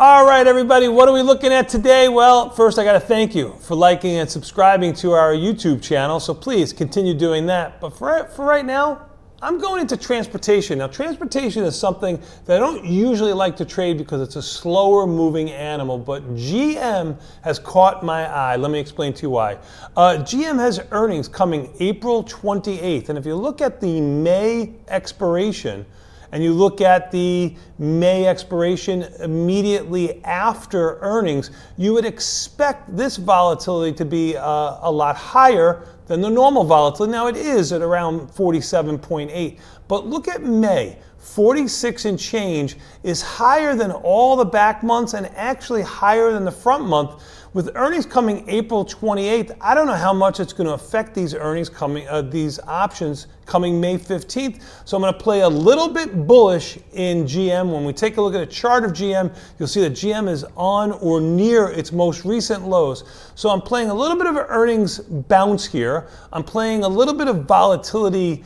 All right, everybody, what are we looking at today? Well, first I got to thank you for liking and subscribing to our YouTube channel, so please continue doing that. But for right now, I'm going into transportation. Now, transportation is something that I don't usually like to trade because it's a slower moving animal, but GM has caught my eye. Let me explain to you why. GM has earnings coming April 28th, and if you look at the May expiration, and you look at the May expiration immediately after earnings, you would expect this volatility to be a lot higher than the normal volatility. Now it is at around 47.8, but look at May. 46 and change is higher than all the back months and actually higher than the front month. With earnings coming April 28th, I don't know how much it's going to affect these earnings coming, these options coming May 15th. So I'm going to play a little bit bullish in GM. When we take a look at a chart of GM, you'll see that GM is on or near its most recent lows. So I'm playing a little bit of an earnings bounce here. I'm playing a little bit of volatility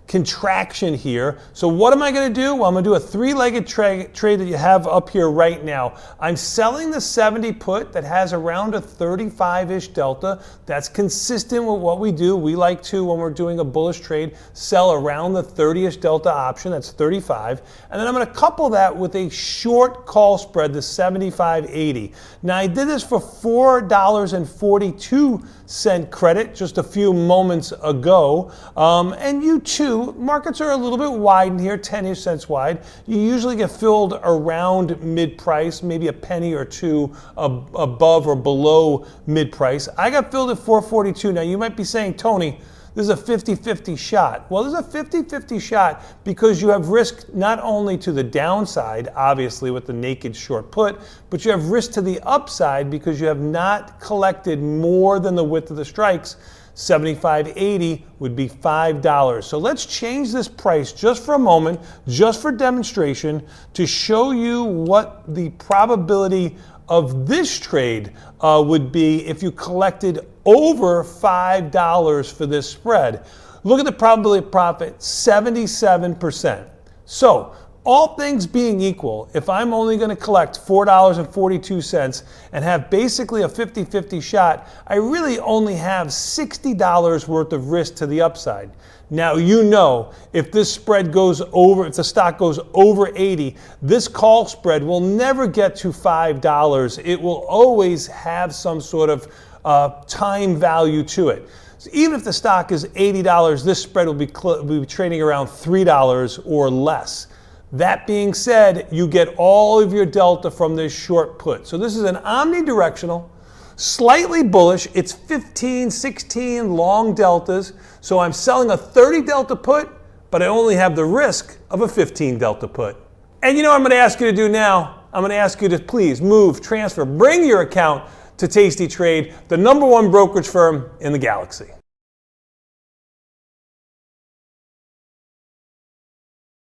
contraction here. So what am I going to do? Well, I'm going to do a three-legged trade that you have up here right now. I'm selling the 70 put that has around a 35-ish delta. That's consistent with what we do. We like to, when we're doing a bullish trade, sell around the 30-ish delta option. That's 35. And then I'm going to couple that with a short call spread, the 75.80. Now, I did this for $4.42 credit just a few moments ago. And you too, markets are a little bit wide in here, 10-ish cents wide. You usually get filled around mid-price, maybe a penny or two above or below mid-price. I got filled at 442. Now you might be saying, Tony, this is a 50-50 shot. Well, this is a 50-50 shot because you have risk not only to the downside, obviously with the naked short put, but you have risk to the upside because you have not collected more than the width of the strikes. 75.80 would be $5. So let's change this price just for a moment, just for demonstration, to show you what the probability of this trade would be if you collected over $5 for this spread. Look at the probability of profit, 77%. So all things being equal, if I'm only going to collect $4.42 and have basically a 50-50 shot, I really only have $60 worth of risk to the upside. Now, you know, if this spread goes over, if the stock goes over 80, this call spread will never get to $5. It will always have some sort of time value to it. So even if the stock is $80, this spread will be trading around $3 or less. That being said, you get all of your delta from this short put. So this is an omnidirectional, slightly bullish. It's 15, 16 long deltas. So I'm selling a 30 delta put, but I only have the risk of a 15 delta put. And you know what I'm going to ask you to do now? I'm going to ask you to please move, transfer, bring your account to tastytrade, the #1 brokerage firm in the galaxy.